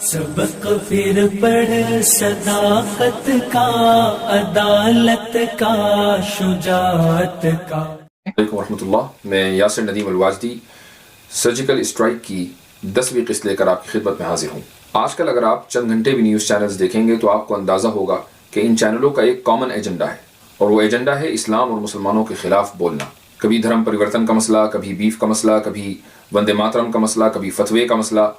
سبق پھر پڑھ صداقت کا، عدالت کا، شجاعت کا۔ علیکم ورحمۃ اللہ، میں یاسر ندیم الواجدی سرجیکل اسٹرائک کی 10ویں قسط لے کر آپ کی خدمت میں حاضر ہوں۔ آج کل اگر آپ چند گھنٹے بھی نیوز چینلز دیکھیں گے تو آپ کو اندازہ ہوگا کہ ان چینلوں کا ایک کامن ایجنڈا ہے، اور وہ ایجنڈا ہے اسلام اور مسلمانوں کے خلاف بولنا۔ کبھی دھرم پریورتن کا مسئلہ، کبھی بیف کا مسئلہ، کبھی وندے ماترم کا مسئلہ، کبھی فتوے کا مسئلہ،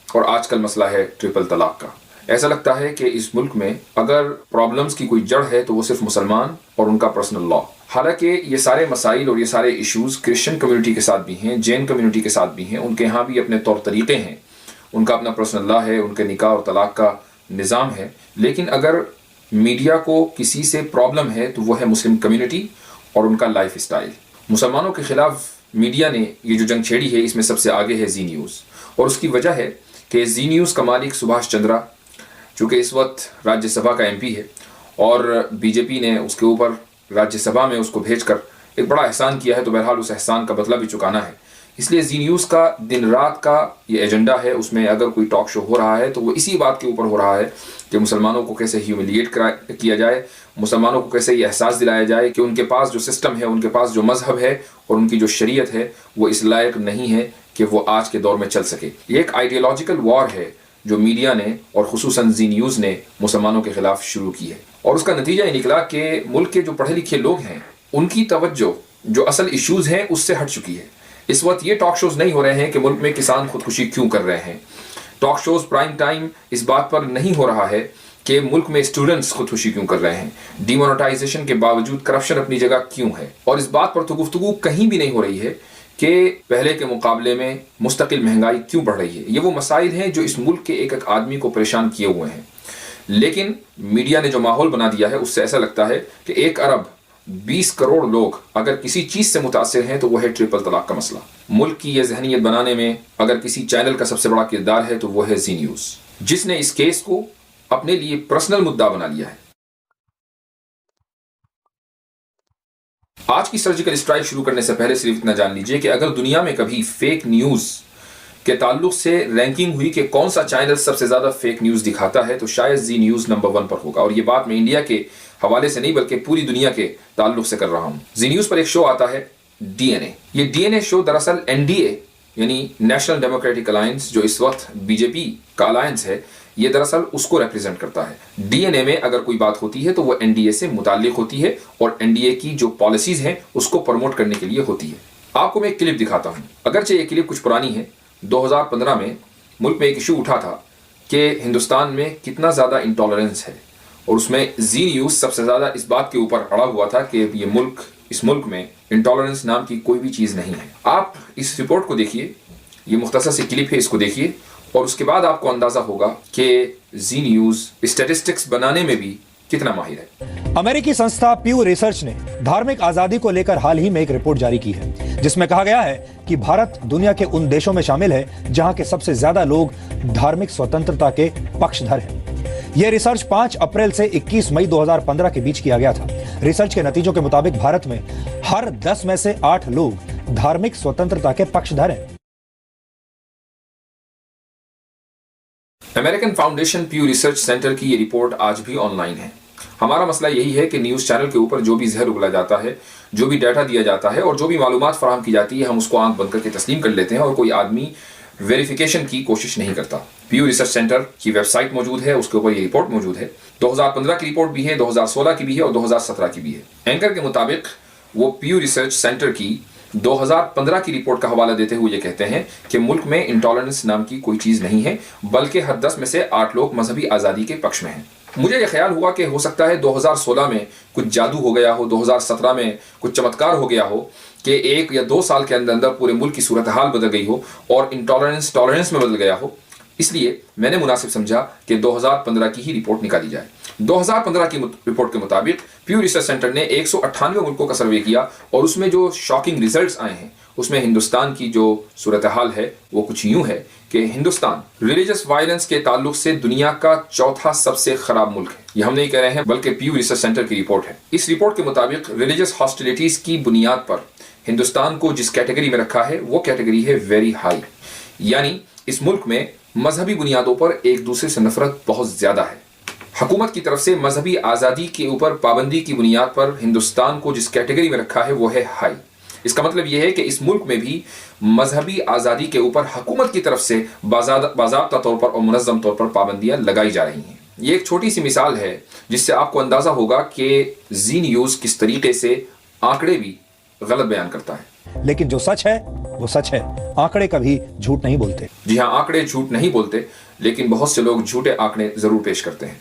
اور آج کل مسئلہ ہے ٹرپل طلاق کا۔ ایسا لگتا ہے کہ اس ملک میں اگر پرابلمز کی کوئی جڑ ہے تو وہ صرف مسلمان اور ان کا پرسنل لا۔ حالانکہ یہ سارے مسائل اور یہ سارے ایشوز کرسچن کمیونٹی کے ساتھ بھی ہیں، جین کمیونٹی کے ساتھ بھی ہیں، ان کے ہاں بھی اپنے طور طریقے ہیں، ان کا اپنا پرسنل لا ہے، ان کے نکاح اور طلاق کا نظام ہے۔ لیکن اگر میڈیا کو کسی سے پرابلم ہے تو وہ ہے مسلم کمیونٹی اور ان کا لائف اسٹائل۔ مسلمانوں کے خلاف میڈیا نے یہ جو جنگ چھیڑی ہے، اس میں سب سے آگے ہے زی نیوز، اور اس کی وجہ ہے کہ زی نیوز کا مالک سبھاش چندرا، چونکہ اس وقت راجیہ سبھا کا ایم پی ہے، اور بی جے پی نے اس کے اوپر راجیہ سبھا میں اس کو بھیج کر ایک بڑا احسان کیا ہے، تو بہرحال اس احسان کا بدلہ بھی چکانا ہے۔ اس لیے زی نیوز کا دن رات کا یہ ایجنڈا ہے، اس میں اگر کوئی ٹاک شو ہو رہا ہے تو وہ اسی بات کے اوپر ہو رہا ہے کہ مسلمانوں کو کیسے ہیوملیٹ کیا جائے، مسلمانوں کو کیسے یہ احساس دلایا جائے کہ ان کے پاس جو سسٹم ہے، ان کے پاس جو مذہب ہے اور ان کی جو شریعت ہے وہ اس لائق نہیں ہے کہ وہ آج کے دور میں چل سکے۔ یہ ایک آئیڈیالوجیکل وار ہے جو میڈیا نے اور خصوصاً زی نیوز نے مسلمانوں کے خلاف شروع کی ہے، اور اس کا نتیجہ یہ نکلا کہ ملک کے جو پڑھے لکھے لوگ ہیں ان کی توجہ جو اصل ایشوز ہیں اس سے ہٹ چکی ہے۔ اس وقت یہ ٹاک شوز نہیں ہو رہے ہیں کہ ملک میں کسان خودکشی کیوں کر رہے ہیں، ٹاک شوز پرائم ٹائم اس بات پر نہیں ہو رہا ہے کہ ملک میں اسٹوڈنٹس خودکشی کیوں کر رہے ہیں، ڈی مونیٹائزیشن کے باوجود کرپشن اپنی جگہ کیوں ہے، اور اس بات پر تو گفتگو کہیں بھی نہیں ہو رہی ہے کہ پہلے کے مقابلے میں مستقل مہنگائی کیوں بڑھ رہی ہے۔ یہ وہ مسائل ہیں جو اس ملک کے ایک ایک آدمی کو پریشان کیے ہوئے ہیں، لیکن میڈیا نے جو ماحول بنا دیا ہے اس سے ایسا لگتا ہے کہ 1 ارب 20 کروڑ لوگ اگر کسی چیز سے متاثر ہیں تو وہ ہے ٹرپل طلاق کا مسئلہ۔ ملک کی یہ ذہنیت بنانے میں اگر کسی چینل کا سب سے بڑا کردار ہے تو وہ ہے زی نیوز، جس نے اس کیس کو اپنے لیے پرسنل مدعا بنا لیا ہے۔ آج کی سرجیکل اسٹرائک شروع کرنے سے پہلے صرف اتنا جان لیجئے کہ اگر دنیا میں کبھی فیک نیوز کے تعلق سے رینکنگ ہوئی کہ کون سا چینل سب سے زیادہ فیک نیوز دکھاتا ہے تو شاید زی نیوز نمبر 1 پر ہوگا، اور یہ بات میں انڈیا کے حوالے سے نہیں بلکہ پوری دنیا کے تعلق سے کر رہا ہوں۔ زی نیوز پر ایک شو آتا ہے ڈی این اے۔ یہ ڈی این اے شو دراصل این ڈی اے یعنی نیشنل ڈیموکریٹک الائنس، جو اس وقت بی جے پی کا الائنس ہے، یہ دراصل اس کو ریپرزینٹ کرتا ہے۔ ڈی این اے میں اگر کوئی بات ہوتی ہے تو وہ این ڈی اے سے متعلق ہوتی ہے، اور این ڈی اے کی جو پالیسیز ہیں اس کو پروموٹ کرنے کے لیے ہوتی ہے۔ آپ کو میں ایک کلپ دکھاتا ہوں، اگرچہ یہ کلپ کچھ پرانی ہے۔ 2015 میں ملک میں ایک ایشو اٹھا تھا کہ ہندوستان میں کتنا زیادہ انٹالرنس ہے، اور اس میں زی نیوز سب سے زیادہ اس بات کے اوپر اڑا ہوا تھا کہ اس ملک میں انٹالرنس نام کی کوئی بھی چیز نہیں ہے۔ آپ اس رپورٹ کو دیکھیے، یہ مختصر سی کلپ ہے، اس کو دیکھیے، اور اس کے بعد آپ کو اندازہ ہوگا کہ زی نیوز اسٹیٹسٹکس بنانے میں بھی کتنا ماہر ہے۔ امریکی سنستھا پیو ریسرچ نے دھارمک آزادی کو لے کر حال ہی میں ایک رپورٹ جاری کی ہے، جس میں کہا گیا ہے کہ بھارت دنیا کے ان دیشوں میں شامل ہے جہاں کے سب سے زیادہ لوگ دھارمک سوتنترتا کے پکشدھر ہیں۔ یہ ریسرچ 5 اپریل سے 21 مئی 2015 کے بیچ کیا گیا تھا۔ ریسرچ کے نتیجوں کے مطابق بھارت میں ہر 10 میں سے 8 لوگ دھارمک سوتنترتا کے پکشدھر ہیں۔ امریکن فاؤنڈیشن پیو ریسرچ سینٹر کی یہ رپورٹ آج بھی آن لائن ہے۔ ہمارا مسئلہ یہی ہے کہ نیوز چینل کے اوپر جو بھی زہر اگلا جاتا ہے، جو بھی ڈیٹا دیا جاتا ہے اور جو بھی معلومات فراہم کی جاتی ہے، ہم اس کو آنکھ بند کر کے تسلیم کر لیتے ہیں، اور کوئی آدمی ویریفیکیشن کی کوشش نہیں کرتا۔ پیو ریسرچ سینٹر کی ویب سائٹ موجود ہے، اس کے اوپر یہ رپورٹ موجود ہے۔ 2015 کی رپورٹ بھی ہے، 2016 کی بھی ہے، اور 2017 کی بھی ہے۔ اینکر کے مطابق وہ پیو ریسرچ سینٹر کی 2015 کی رپورٹ کا حوالہ دیتے ہوئے یہ کہتے ہیں کہ ملک میں انٹالرنس نام کی کوئی چیز نہیں ہے، بلکہ ہر 10 میں سے 8 لوگ مذہبی آزادی کے پکش میں ہیں۔ مجھے یہ خیال ہوا کہ ہو سکتا ہے 2016 میں کچھ جادو ہو گیا ہو، 2017 میں کچھ چمتکار ہو گیا ہو کہ 1 یا 2 سال کے اندر پورے ملک کی صورتحال بدل گئی ہو اور انٹالرنس ٹالرنس میں بدل گیا ہو۔ اس لیے میں نے مناسب سمجھا کہ 2015 کی ہی رپورٹ نکالی جائے۔ 2015 کی رپورٹ کے مطابق پیو ریسرچ سینٹر نے 198 ملکوں کا سروے کیا، اور اس میں جو شاکنگ ریزلٹس آئے ہیں اس میں ہندوستان کی جو صورتحال ہے وہ کچھ یوں ہے کہ ہندوستان ریلیجس وائلنس کے تعلق سے دنیا کا 4تھا سب سے خراب ملک ہے۔ یہ ہم نہیں کہہ رہے ہیں بلکہ پیو ریسرچ سینٹر کی رپورٹ ہے۔ اس رپورٹ کے مطابق ریلیجس ہاسٹیلیٹیز کی بنیاد پر ہندوستان کو جس کیٹیگری میں رکھا ہے وہ کیٹیگری ہے ویری ہائی، یعنی اس ملک میں مذہبی بنیادوں پر ایک دوسرے سے نفرت بہت زیادہ ہے۔ حکومت کی طرف سے مذہبی آزادی کے اوپر پابندی کی بنیاد پر ہندوستان کو جس کیٹیگری میں رکھا ہے وہ ہے ہائی۔ اس کا مطلب یہ ہے کہ اس ملک میں بھی مذہبی آزادی کے اوپر حکومت کی طرف سے باضابطہ طور پر اور منظم طور پر پابندیاں لگائی جا رہی ہیں۔ یہ ایک چھوٹی سی مثال ہے جس سے آپ کو اندازہ ہوگا کہ زی نیوز کس طریقے سے آنکڑے بھی غلط بیان کرتا ہے۔ لیکن جو سچ ہے وہ سچ ہے، آنکڑے کبھی جھوٹ نہیں بولتے۔ جی ہاں، آنکڑے جھوٹ نہیں بولتے، لیکن بہت سے لوگ جھوٹے آنکڑے ضرور پیش کرتے ہیں۔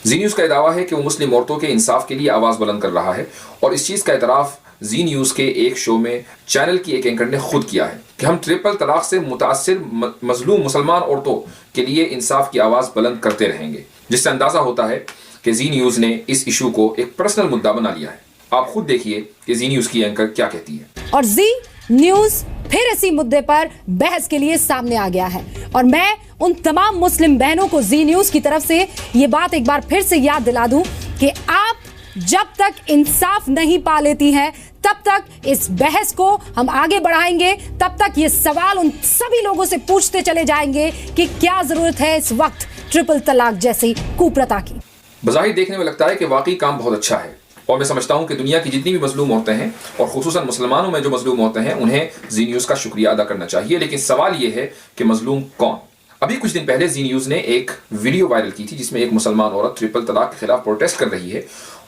زی نیوز کا دعویٰ ہے کہ وہ مسلم عورتوں کے انصاف کے لیے آواز بلند کر رہا ہے، اور اس چیز کا اعتراف زی نیوز کے ایک شو میں چینل کی ایک اینکر نے خود کیا ہے کہ ہم ٹرپل طلاق سے متاثر مظلوم مسلمان عورتوں کے لیے انصاف کی آواز بلند کرتے رہیں گے، جس سے اندازہ ہوتا ہے کہ زی نیوز نے اس ایشو کو ایک پرسنل مدعا بنا لیا ہے۔ آپ خود دیکھیے کہ زی نیوز کی اینکر کیا کہتی ہے۔ اور زی نیوز پھر اسی مدعے پر بحث کے لیے سامنے آ گیا ہے، اور میں ان تمام مسلم بہنوں کو زی نیوز کی طرف سے یہ بات ایک بار پھر سے یاد دلا دوں کہ آپ جب تک انصاف نہیں پا لیتی ہیں تب تک اس بحث کو ہم آگے بڑھائیں گے، تب تک یہ سوال ان سبھی لوگوں سے پوچھتے چلے جائیں گے کہ کیا ضرورت ہے اس وقت ٹرپل طلاق جیسی کوپرتا کی۔ بظاہر دیکھنے میں لگتا ہے کہ واقعی کام بہت اچھا ہے، اور میں سمجھتا ہوں کہ دنیا کی جتنی بھی مظلوم عورتیں ہیں اور خصوصاً مسلمانوں میں جو مظلوم عورتیں ہیں انہیں زی نیوز کا شکریہ ادا کرنا چاہیے، لیکن سوال یہ ہے کہ مظلوم کون؟ ابھی کچھ دن پہلے زی نیوز نے ایک ویڈیو وائرل کی تھی جس میں ایک مسلمان عورت ٹرپل طلاق کے خلاف پروٹیسٹ کر رہی ہے،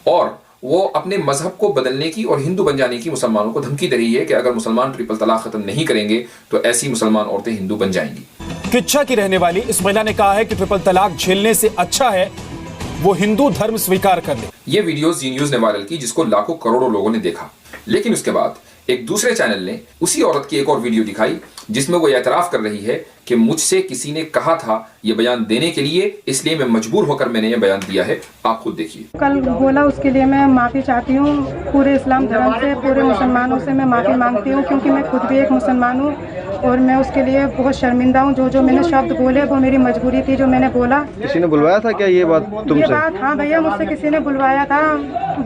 اور وہ اپنے مذہب کو بدلنے کی اور ہندو بن جانے کی مسلمانوں کو دھمکی دے رہی ہے کہ اگر مسلمان ٹرپل طلاق ختم نہیں کریں گے تو ایسی مسلمان عورتیں ہندو بن جائیں گی۔ کچھا کی رہنے والی اس مہیلا نے کہا ہے کہ ٹرپل طلاق جھیلنے سے اچھا ہے وہ ہندو دھرم سویکار کر لے۔ یہ ویڈیو زی نیوز نے وائرل کی جس کو لاکھوں کروڑوں لوگوں نے دیکھا، لیکن اس کے بعد ایک دوسرے چینل نے اسی عورت کی ایک اور ویڈیو دکھائی جس میں وہ اعتراف کر رہی ہے کہ مجھ سے کسی نے کہا تھا یہ بیان دینے کے لیے، اس لیے میں مجبور ہو کر میں نے یہ بیان دیا ہے۔ آپ خود دیکھیے۔ کل بولا اس کے لیے میں معافی چاہتی ہوں، پورے اسلام دھرم سے، پورے مسلمانوں سے میں معافی مانگتی ہوں، کیونکہ میں خود بھی ایک مسلمان ہوں اور میں اس کے لیے بہت شرمندہ ہوں۔ جو میں نے شبد بولے وہ میری مجبوری تھی جو میں نے بولا۔ کسی نے بلوایا تھا کیا یہ بات تم سے؟ یہ بات ہاں بھیا، مجھ سے کسی نے بلوایا تھا،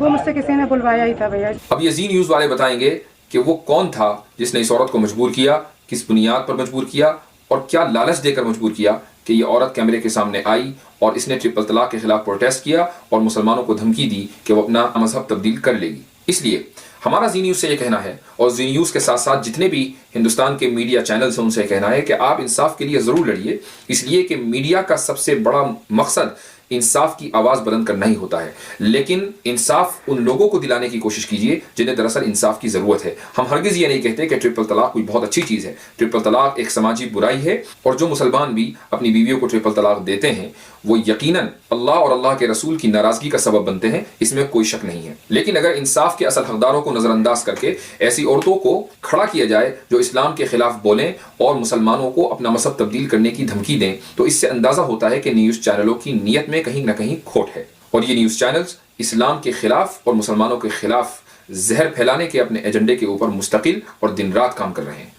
وہ مجھ سے کسی نے بلوایا ہی تھا بھیا۔ اب یہ زی نیوز والے بتائیں گے کہ وہ کون تھا جس نے اس عورت کو مجبور کیا، کس بنیاد پر مجبور کیا، اور کیا لالچ دے کر مجبور کیا کہ یہ عورت کیمرے کے سامنے آئی اور اس نے ٹرپل طلاق کے خلاف پروٹیسٹ کیا اور مسلمانوں کو دھمکی دی کہ وہ اپنا مذہب تبدیل کر لے گی۔ اس لیے ہمارا زی نیوز سے یہ کہنا ہے، اور زی نیوز کے ساتھ ساتھ جتنے بھی ہندوستان کے میڈیا چینلز ہیں ان سے یہ کہنا ہے کہ آپ انصاف کے لیے ضرور لڑیے، اس لیے کہ میڈیا کا سب سے بڑا مقصد انصاف کی آواز بلند کرنا ہی ہوتا ہے، لیکن انصاف ان لوگوں کو دلانے کی کوشش کیجیے جنہیں دراصل انصاف کی ضرورت ہے۔ ہم ہرگز یہ نہیں کہتے کہ ٹرپل طلاق کوئی بہت اچھی چیز ہے، ٹرپل طلاق ایک سماجی برائی ہے، اور جو مسلمان بھی اپنی بیویوں کو ٹرپل طلاق دیتے ہیں وہ یقیناً اللہ اور اللہ کے رسول کی ناراضگی کا سبب بنتے ہیں، اس میں کوئی شک نہیں ہے۔ لیکن اگر انصاف کے اصل حقداروں کو نظر انداز کر کے ایسی عورتوں کو کھڑا کیا جائے جو اسلام کے خلاف بولیں اور مسلمانوں کو اپنا مذہب تبدیل کرنے کی دھمکی دیں، تو اس سے اندازہ ہوتا ہے کہ نیوز چینلوں کی نیت میں کہیں نہ کہیں کھوٹ ہے، اور یہ نیوز چینلز اسلام کے خلاف اور مسلمانوں کے خلاف زہر پھیلانے کے اپنے ایجنڈے کے اوپر مستقل اور دن رات کام کر رہے ہیں۔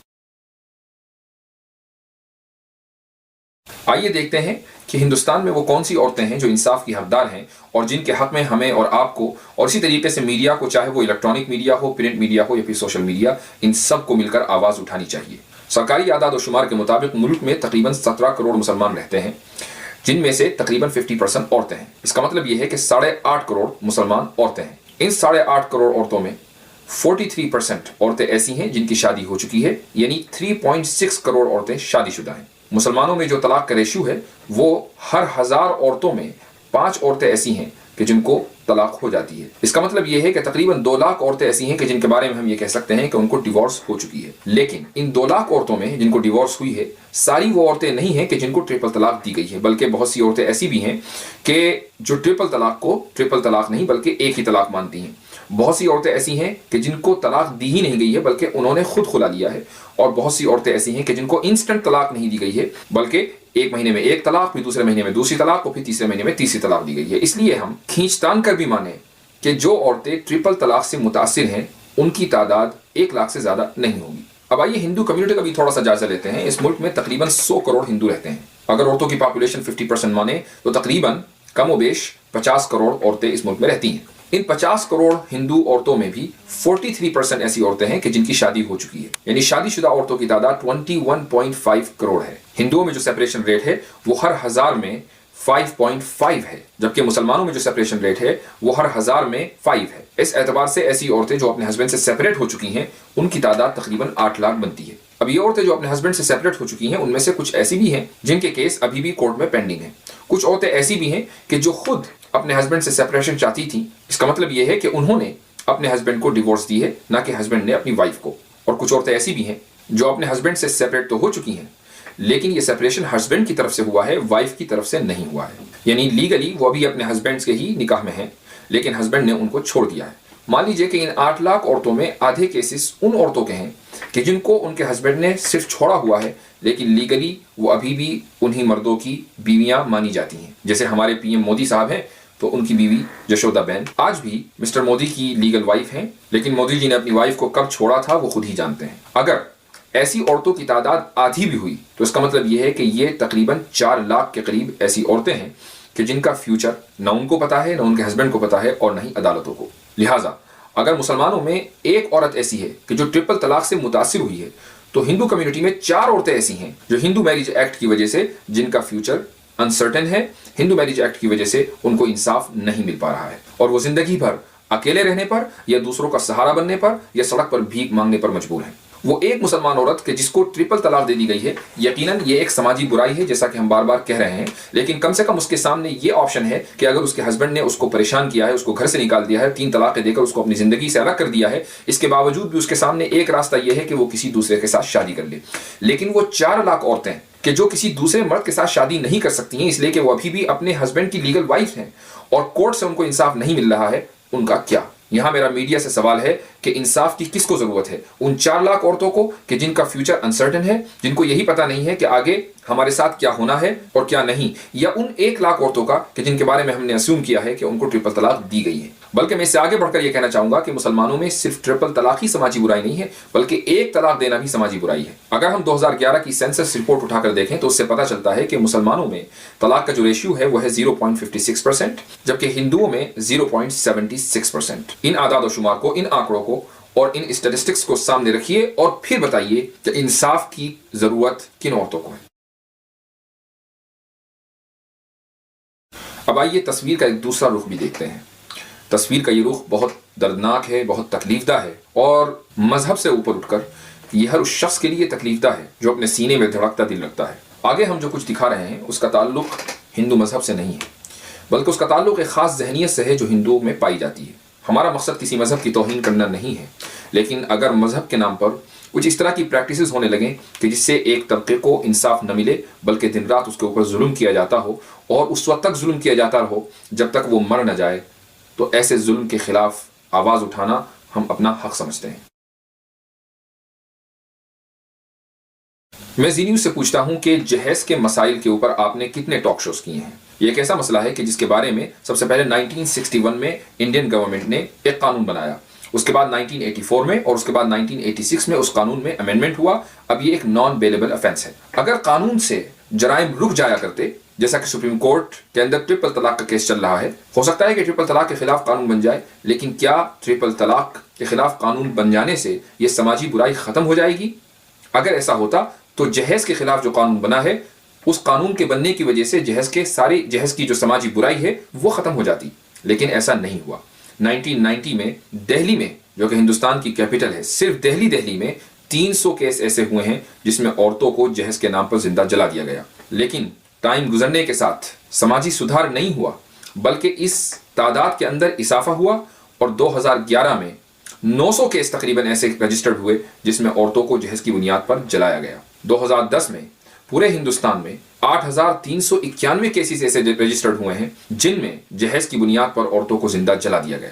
آئیے دیکھتے ہیں کہ ہندوستان میں وہ کون سی عورتیں ہیں جو انصاف کی حقدار ہیں اور جن کے حق میں ہمیں اور آپ کو اور اسی طریقے سے میڈیا کو، چاہے وہ الیکٹرانک میڈیا ہو، پرنٹ میڈیا ہو یا پھر سوشل میڈیا، ان سب کو مل کر آواز اٹھانی چاہیے۔ سرکاری اعداد و شمار کے مطابق ملک میں تقریباً 17 کروڑ مسلمان رہتے ہیں، جن میں سے تقریباً 50% عورتیں ہیں۔ اس کا مطلب یہ ہے کہ 8.5 کروڑ مسلمان عورتیں ہیں۔ ان 8.5 کروڑ عورتوں میں 43% عورتیں ایسی ہیں جن کی شادی ہو چکی ہے، یعنی 3.6 کروڑ عورتیں شادی شدہ ہیں۔ مسلمانوں میں جو طلاق کا ریشیو ہے وہ ہر 1000 عورتوں میں 5 عورتیں ایسی ہیں کہ جن کو طلاق ہو جاتی ہے۔ اس کا مطلب یہ ہے کہ تقریباً 2 لاکھ عورتیں ایسی ہیں کہ جن کے بارے میں ہم یہ کہہ سکتے ہیں کہ ان کو ڈیورس ہو چکی ہے۔ لیکن ان 2 لاکھ عورتوں میں جن کو ڈیورس ہوئی ہے، ساری وہ عورتیں نہیں ہیں کہ جن کو ٹرپل طلاق دی گئی ہے، بلکہ بہت سی عورتیں ایسی بھی ہیں کہ جو ٹرپل طلاق کو ٹرپل طلاق نہیں بلکہ ایک ہی طلاق مانتی ہیں۔ بہت سی عورتیں ایسی ہیں کہ جن کو طلاق دی ہی نہیں گئی ہے بلکہ انہوں نے خود خلا لیا ہے، اور بہت سی عورتیں ایسی ہیں کہ جن کو انسٹنٹ طلاق نہیں دی گئی ہے بلکہ ایک مہینے میں ایک طلاق، پھر دوسرے مہینے میں دوسری طلاق، اور پھر تیسرے مہینے میں تیسری طلاق دی گئی ہے۔ اس لیے ہم کھینچ تان کر بھی مانیں کہ جو عورتیں ٹرپل طلاق سے متاثر ہیں ان کی تعداد 1 لاکھ سے زیادہ نہیں ہوگی۔ اب آئیے ہندو کمیونٹی کا بھی تھوڑا سا جائزہ لیتے ہیں۔ اس ملک میں تقریباً 100 کروڑ ہندو رہتے ہیں۔ اگر عورتوں کی پاپولیشن 50% مانے تو تقریباً کم و بیش 50 کروڑ عورتیں اس ملک میں رہتی ہیں۔ ان 50 کروڑ ہندو عورتوں میں بھی 43% ایسی عورتیں ہیں کہ جن کی شادی ہو چکی ہے، یعنی شادی شدہ عورتوں کی تعداد 21.5 کروڑ ہے۔ ہندوؤں میں جو سیپریشن ریٹ ہے وہ ہر 1000 میں 5.5 ہے، جبکہ مسلمانوں میں جو سیپریشن ریٹ ہے وہ ہر 1000 میں 5 ہے۔ اس اعتبار سے ایسی عورتیں جو اپنے ہسبینڈ سے سیپریٹ ہو چکی ہیں ان کی تعداد تقریباً 8 لاکھ بنتی ہے۔ اب یہ عورتیں جو اپنے ہسبینڈ سے سیپریٹ ہو چکی ہیں ان میں سے کچھ ایسی بھی ہیں جن کے کیس ابھی بھی کورٹ میں پینڈنگ ہیں، کچھ عورتیں ایسی بھی ہیں کہ جو خود اپنے ہسبینڈ سے سیپریشن چاہتی تھیں۔ اس کا مطلب یہ ہے کہ انہوں نے اپنے ہسبینڈ کو ڈیورس دی ہے، نہ کہ ہسبینڈ نے اپنی وائف کو۔ اور کچھ عورتیں ایسی بھی ہیں جو اپنے ہسبینڈ سے سیپریٹ تو ہو چکی ہیں لیکن یہ سیپریشن ہسبینڈ کی طرف سے ہوا ہے، وائف کی طرف سے نہیں ہوا ہے، یعنی لیگلی وہ ابھی اپنے ہسبینڈ کے ہی نکاح میں ہیں لیکن ہسبینڈ نے ان کو چھوڑ دیا ہے۔ مان لیجئے کہ ان 8 لاکھ عورتوں میں آدھے کیسز ان عورتوں کے ہیں کہ جن کو ان کے ہسبینڈ نے صرف چھوڑا ہوا ہے لیکن لیگلی وہ ابھی بھی انہی مردوں کی بیویاں مانی جاتی ہیں۔ جیسے ہمارے پی ایم مودی صاحب ہیں تو ان کی بیوی جشودا بین آج بھی مسٹر مودی کی لیگل وائف ہیں، لیکن مودی جی نے اپنی وائف کو کب چھوڑا تھا وہ خود ہی جانتے ہیں۔ اگر ایسی عورتوں کی تعداد آدھی بھی ہوئی تو اس کا مطلب یہ ہے کہ یہ تقریباً 4 لاکھ کے قریب ایسی عورتیں ہیں کہ جن کا فیوچر نہ ان کو پتا ہے، نہ ان کے ہسبینڈ کو پتا ہے اور نہ ہی عدالتوں کو۔ لہٰذا اگر مسلمانوں میں ایک عورت ایسی ہے کہ جو ٹرپل طلاق سے متاثر ہوئی ہے تو ہندو کمیونٹی میں 4 عورتیں ایسی ہیں جو ہندو میرج ایکٹ کی وجہ سے جن کا فیوچر انسرٹن ہے، ہندو میرج ایکٹ کی وجہ سے ان کو انصاف نہیں مل پا رہا ہے اور وہ زندگی بھر اکیلے رہنے پر یا دوسروں کا سہارا بننے پر یا سڑک پر بھیک مانگنے پر مجبور ہیں۔ وہ ایک مسلمان عورت کہ جس کو ٹرپل طلاق دے دی گئی ہے، یقیناً یہ ایک سماجی برائی ہے جیسا کہ ہم بار بار کہہ رہے ہیں، لیکن کم سے کم اس کے سامنے یہ آپشن ہے کہ اگر اس کے ہسبینڈ نے اس کو پریشان کیا ہے، اس کو گھر سے نکال دیا ہے، 3 طلاقیں دے کر اس کو اپنی زندگی سے الگ کر دیا ہے، اس کے باوجود بھی اس کے سامنے ایک راستہ یہ ہے کہ وہ کسی دوسرے کے ساتھ شادی کر لے۔ لیکن وہ 4 لاکھ عورتیں کہ جو کسی دوسرے مرد کے ساتھ شادی نہیں کر سکتی ہیں اس لیے کہ وہ ابھی بھی اپنے ہسبینڈ کی لیگل وائف ہیں اور کورٹ سے ان کو انصاف نہیں مل رہا ہے، ان کا کیا؟ یہاں میرا میڈیا سے سوال ہے کہ انصاف کی کس کو ضرورت ہے؟ ان 4 لاکھ عورتوں کو کہ جن کا فیوچر انسرٹن ہے، جن کو یہی پتا نہیں ہے کہ آگے ہمارے ساتھ کیا ہونا ہے اور کیا نہیں، یا ان 1 لاکھ عورتوں کا کہ جن کے بارے میں ہم نے اسیوم کیا ہے کہ ان کو ٹرپل طلاق دی گئی ہے؟ بلکہ میں اس سے آگے بڑھ کر یہ کہنا چاہوں گا کہ مسلمانوں میں صرف ٹرپل طلاق ہی سماجی برائی نہیں ہے بلکہ 1 طلاق دینا بھی سماجی برائی ہے۔ اگر ہم 2011 کی سینسس رپورٹ اٹھا کر دیکھیں تو اس سے پتہ چلتا ہے کہ مسلمانوں میں طلاق کا جو ریشیو ہے وہ ہے 0.56%، جبکہ ہندوؤں میں 0.76%۔ ان اعداد و شمار کو، ان آنکڑوں کو اور ان اسٹیٹسٹکس کو سامنے رکھیے اور پھر بتائیے کہ انصاف کی ضرورت کن عورتوں کو ہے۔ اب آئیے تصویر کا ایک دوسرا رخ بھی دیکھتے ہیں۔ تصویر کا یہ رخ بہت دردناک ہے، بہت تکلیف دہ ہے اور مذہب سے اوپر اٹھ کر یہ ہر اس شخص کے لیے تکلیف دہ ہے جو اپنے سینے میں دھڑکتا دل رکھتا ہے۔ آگے ہم جو کچھ دکھا رہے ہیں اس کا تعلق ہندو مذہب سے نہیں ہے بلکہ اس کا تعلق ایک خاص ذہنیت سے ہے جو ہندوؤں میں پائی جاتی ہے۔ ہمارا مقصد کسی مذہب کی توہین کرنا نہیں ہے، لیکن اگر مذہب کے نام پر کچھ اس طرح کی پریکٹسز ہونے لگیں کہ جس سے ایک طبقے کو انصاف نہ ملے بلکہ دن رات اس کے اوپر ظلم کیا جاتا ہو اور اس وقت تک ظلم کیا جاتا رہو جب تک وہ مر نہ جائے، تو ایسے ظلم کے خلاف آواز اٹھانا ہم اپنا حق سمجھتے ہیں۔ میں زی نیوز سے پوچھتا ہوں کہ جہیز کے مسائل کے اوپر آپ نے کتنے ٹاک شوز کیے ہیں؟ یہ ایک ایسا مسئلہ ہے کہ جس کے بارے میں سب سے پہلے 1961 میں انڈین گورنمنٹ نے ایک قانون بنایا، اس کے بعد 1984 میں اور اس کے بعد 1986 میں اس قانون میں امینڈمنٹ ہوا۔ اب یہ ایک نان بیلیبل افینس ہے۔ اگر قانون سے جرائم رک جایا کرتے، جیسا کہ سپریم کورٹ کے اندر ٹرپل طلاق کا کیس چل رہا ہے، ہو سکتا ہے کہ ٹرپل طلاق کے خلاف قانون بن جائے، لیکن کیا ٹرپل طلاق کے خلاف قانون بن جانے سے یہ سماجی برائی ختم ہو جائے گی؟ اگر ایسا ہوتا تو جہیز کے خلاف جو قانون بنا ہے اس قانون کے بننے کی وجہ سے جہیز کی جو سماجی برائی ہے وہ ختم ہو جاتی، لیکن ایسا نہیں ہوا۔ 1990 میں دہلی میں، جو کہ ہندوستان کی کیپٹل ہے، صرف دہلی میں 300 کیس ایسے ہوئے ہیں جس میں عورتوں کو جہیز کے نام پر زندہ جلا دیا گیا۔ لیکن ٹائم گزرنے کے ساتھ سماجی سدھار نہیں ہوا بلکہ اس تعداد کے اندر اضافہ ہوا اور 2011 میں 900 کیس تقریباً ایسے رجسٹرڈ ہوئے جس میں عورتوں کو جہیز کی بنیاد پر جلایا گیا۔ 2010 میں پورے ہندوستان میں 8391 کیسز ایسے رجسٹرڈ ہوئے ہیں جن میں جہیز کی بنیاد پر عورتوں کو زندہ جلا دیا گیا۔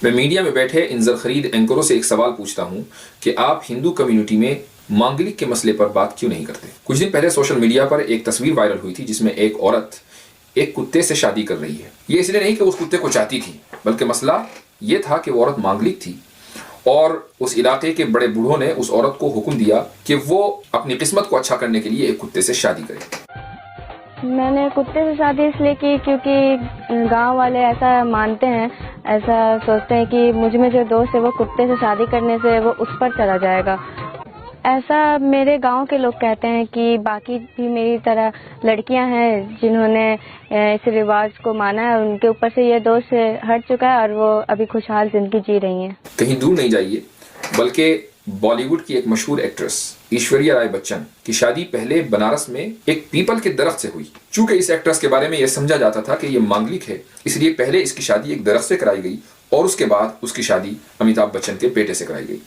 میں میڈیا میں بیٹھے انظر خرید اینکروں سے ایک سوال پوچھتا ہوں کہ آپ ہندو کمیونٹی میں مانگلک کے مسئلے پر بات کیوں نہیں کرتے؟ کچھ دن پہلے سوشل میڈیا پر ایک تصویر وائرل ہوئی تھی جس میں ایک عورت ایک کتے سے شادی کر رہی ہے۔ یہ اس لیے نہیں کہ اس کتے کو چاہتی تھی بلکہ مسئلہ یہ تھا کہ وہ عورت مانگلک تھی اور اس علاقے کے بڑے بوڑھوں نے اس عورت کو حکم دیا کہ وہ اپنی قسمت کو اچھا کرنے کے لیے ایک کتے سے شادی کرے۔ میں نے کتے سے شادی اس لیے کی کیونکہ گاؤں والے ایسا مانتے ہیں، ایسا سوچتے ہیں کہ مجھ میں جو دوست ہے وہ کتے سے شادی کرنے سے وہ اس پر چلا جائے گا. ایسا میرے گاؤں کے لوگ کہتے ہیں کہ باقی بھی میری طرح لڑکیاں ہیں جنہوں نے اس رواج کو مانا ہے، ان کے اوپر سے یہ دوست ہٹ چکا ہے اور وہ ابھی خوشحال زندگی جی رہی ہیں. کہیں دور نہیں جائیے، بلکہ بالی ووڈ کی ایک مشہور ایکٹریس ایشوریا رائے بچن کی شادی پہلے بنارس میں ایک پیپل کے درخت سے ہوئی. چونکہ اس ایکٹریس کے بارے میں یہ سمجھا جاتا تھا کہ یہ مانگلک ہے، اس لیے پہلے اس کی شادی ایک درخت سے کرائی گئی اور اس کے بعد اس کی شادی امیتابھ بچن کے بیٹے سے کرائی گئی.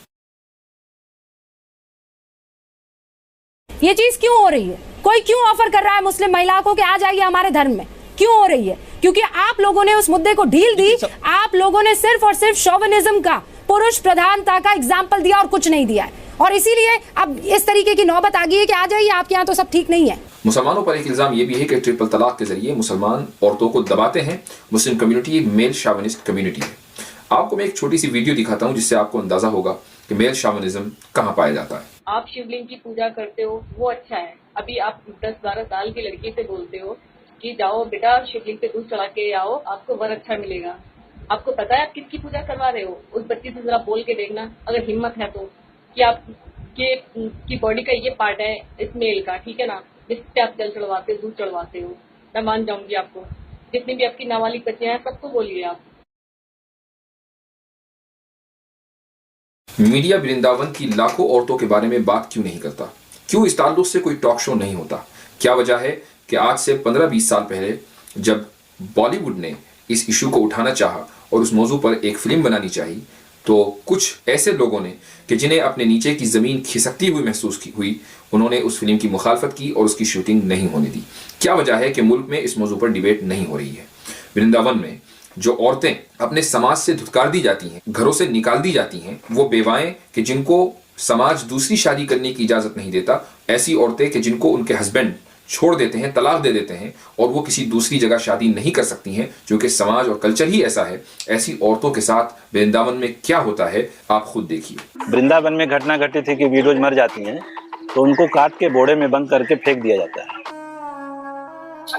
یہ چیز کیوں ہو رہی ہے؟ کوئی کیوں آفر کر رہا ہے مسلم مہیلا کو کہ آ جائیے ہمارے دھرم میں؟ کیوں ہو رہی ہے؟ کیونکہ آپ لوگوں نے اس مدے کو ڈھیل دی. آپ لوگوں نے صرف اور صرف شوونزم کا، پرش پردھانتا کا اگزامپل دیا اور کچھ نہیں دیا ہے، اور اسی لیے اب اس طریقے کی نوبت آ گئی ہے کہ آ جائیے آپ کے یہاں تو سب ٹھیک نہیں ہے. مسلمانوں پر ایک الزام یہ بھی ہے کہ ٹرپل طلاق کے ذریعے مسلمان عورتوں کو دباتے ہیں. مسلم کمیونٹی ایک میل شاونسٹ کمیونٹی ہے. آپ کو میں ایک چھوٹی سی ویڈیو دکھاتا ہوں جس سے آپ کو اندازہ ہوگا کہ میل شاونزم کہاں پایا جاتا ہے. آپ شیولنگ کی پوجا کرتے ہو وہ اچھا ہے. ابھی آپ 10-12 سال کی لڑکی سے بولتے ہو کہ جاؤ بیٹا شیولنگ پہ دودھ چڑھا کے آؤ، آپ کو ور اچھا ملے گا. آپ کو پتا ہے آپ کس کی پوجا کروا رہے ہو؟ اس بچی سے ذرا بول کے دیکھنا اگر ہمت ہے تو، کہ آپ کی باڈی کا یہ پارٹ ہے اس میل کا، ٹھیک ہے نا، جس پہ آپ جل چڑھواتے ہو، دودھ چڑھواتے ہو. میں مان جاؤں گی آپ کو. جتنی بھی آپ کی نابالغ بچیاں ہیں سب کو بولیے آپ. میڈیا برنداون کی لاکھوں عورتوں کے بارے میں بات کیوں نہیں کرتا؟ کیوں اس تعلق سے کوئی ٹاک شو نہیں ہوتا؟ کیا وجہ ہے کہ آج سے 15-20 سال پہلے جب بالی ووڈ نے اس ایشو کو اٹھانا چاہا اور اس موضوع پر ایک فلم بنانی چاہی تو کچھ ایسے لوگوں نے کہ جنہیں اپنے نیچے کی زمین کھسکتی ہوئی محسوس ہوئی، انہوں نے اس فلم کی مخالفت کی اور اس کی شوٹنگ نہیں ہونے دی. کیا وجہ ہے کہ ملک میں اس موضوع پر ڈیبیٹ نہیں ہو رہی ہے؟ برنداون میں جو عورتیں اپنے سماج سے دھتکار دی جاتی ہیں، گھروں سے نکال دی جاتی ہیں، وہ بیوائیں کہ جن کو سماج دوسری شادی کرنے کی اجازت نہیں دیتا، ایسی عورتیں کہ جن کو ان کے ہسبینڈ چھوڑ دیتے ہیں، طلاق دے دیتے ہیں اور وہ کسی دوسری جگہ شادی نہیں کر سکتی ہیں چونکہ سماج اور کلچر ہی ایسا ہے. ایسی عورتوں کے ساتھ برنداون میں کیا ہوتا ہے آپ خود دیکھیے. برنداون میں گھٹنا گھٹی تھی کہ ویڈوز مر جاتی ہیں تو ان کو کاٹ کے بوڑے میں بند کر کے پھینک دیا جاتا ہے.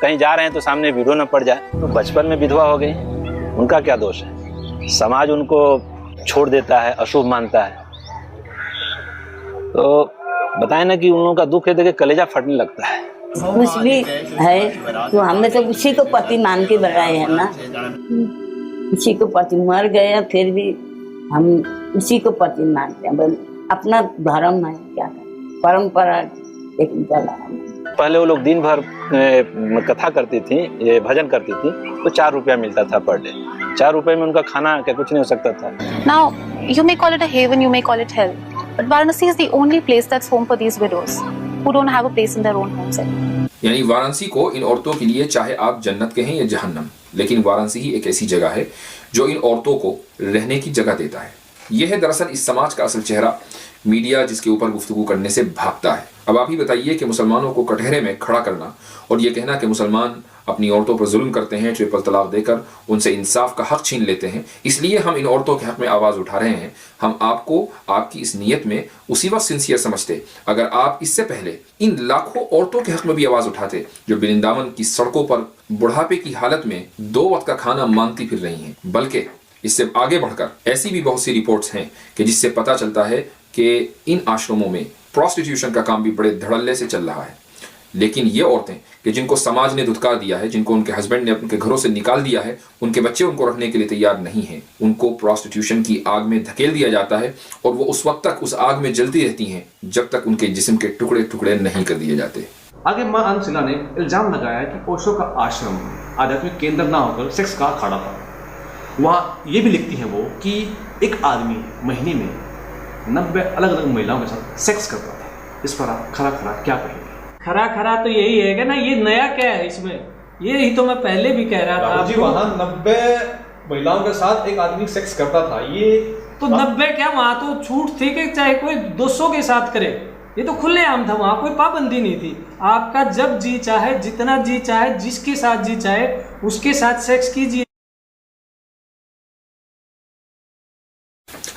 کہیں جا رہے ہیں تو سامنے ویڈیو نہ پڑ جائے. تو بچپن میں بدھوا ہو گئی، ان کا کیا دوش ہے؟ سماج ان کو چھوڑ دیتا ہے، اشوبھ مانتا ہے. تو بتائیں نا کہ ان لوگوں کا دکھ ہے کہ کلیجہ پھٹنے لگتا ہے. کچھ بھی ہے تو ہم نے تو اسی کو پتی مان کے بنائے ہیں نا، اسی کو پتی مر گئے پھر بھی ہم اسی کو پتی مانتے ہیں. اپنا دھرم ہے، کیا کریں، پرمپرا لیکن چلا. پہلے وہ لوگ دن بھر کتھا کرتی تھیں، یہ بھجن کرتی تھیں تو 4 روپیہ ملتا تھا پر ڈے. 4 روپے میں ان کا کھانا کیا کچھ نہیں ہو سکتا تھا. Now, you may call it a haven, you may call it hell, but Varanasi is the only place that's home for these widows who don't have a place in their own homes anymore. یعنی وارانسی کو ان عورتوں کے لیے چاہے آپ جنت کہیں یا جہنم، لیکن وارانسی ہی ایک ایسی جگہ ہے جو ان عورتوں کو رہنے کی جگہ دیتا ہے. یہ ہے دراصل اس سماج کا اصل چہرہ، میڈیا جس کے اوپر گفتگو کرنے سے بھاگتا ہے. اب آپ ہی بتائیے کہ مسلمانوں کو کٹہرے میں کھڑا کرنا اور یہ کہنا کہ مسلمان اپنی عورتوں پر ظلم کرتے ہیں، ٹرپل طلاق دے کر ان سے انصاف کا حق چھین لیتے ہیں، اس لیے ہم ان عورتوں کے حق میں آواز اٹھا رہے ہیں. ہم آپ کو آپ کی اس نیت میں اسی وقت سنسیئر سمجھتے اگر آپ اس سے پہلے ان لاکھوں عورتوں کے حق میں بھی آواز اٹھاتے جو برنداون کی سڑکوں پر بڑھاپے کی حالت میں 2 وقت کا کھانا مانگتی پھر رہی ہیں. بلکہ اس سے آگے بڑھ کر ایسی بھی بہت سی رپورٹس ہیں کہ جس سے پتہ چلتا ہے کہ ان آشرموں میں پروسٹیٹیوشن کا کام بھی بڑے دھڑلے سے چل رہا ہے. لیکن یہ عورتیں کہ جن کو سماج نے دھتکار دیا ہے، جن کو ان کے ہسبینڈ نے ان کے گھروں سے نکال دیا ہے، ان کے بچے ان کو رکھنے کے لیے تیار نہیں ہیں، ان کو پروسٹیٹیوشن کی آگ میں دھکیل دیا جاتا ہے اور وہ اس وقت تک اس آگ میں جلتی رہتی ہیں جب تک ان کے جسم کے ٹکڑے ٹکڑے نہیں کر دیے جاتے. آگے ماں انسلا نے الزام لگایا کہ اوشو کا آشرم آدھیاتمک کیندر نہ ہو کر سیکس کا اکھاڑا تھا. وہاں یہ بھی لکھتی ہیں وہ کہ ایک آدمی مہینے میں 90 الگ الگ مہیلاؤں کے ساتھ سیکس کرتا تھا. اس پر آپ کھرا کھرا کیا کہیں گے؟ کھرا کھرا تو یہی ہے کہ نا، یہ نیا کیا ہے اس میں؟ یہی تو میں پہلے بھی کہہ رہا تھا جی، وہاں 90 مہیلاؤں کے ساتھ ایک آدمی سیکس کرتا تھا. یہ تو 90 کیا، وہاں تو چھوٹ تھی کہ چاہے کوئی 200 کے ساتھ کرے، یہ تو کھلے عام تھا، وہاں کوئی پابندی نہیں تھی. آپ کا جب جی چاہے، جتنا جی چاہے، جس کے ساتھ جی چاہے اس کے ساتھ سیکس کیجیے.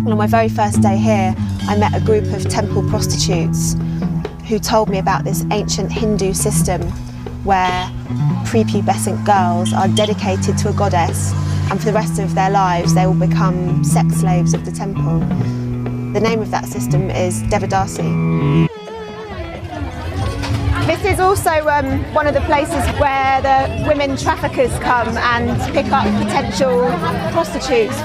On my very first day here, I met a group of temple prostitutes who told me about this ancient Hindu system where prepubescent girls are dedicated to a goddess and for the rest of their lives they will become sex slaves of the temple. The name of that system is Devadasi. This is also one of the places where the women traffickers come and pick up potential prostitutes.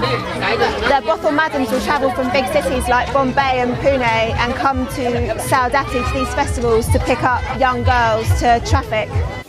The brothel madams will travel from big cities like Bombay and Pune and come to Saudati to these festivals to pick up young girls to traffic.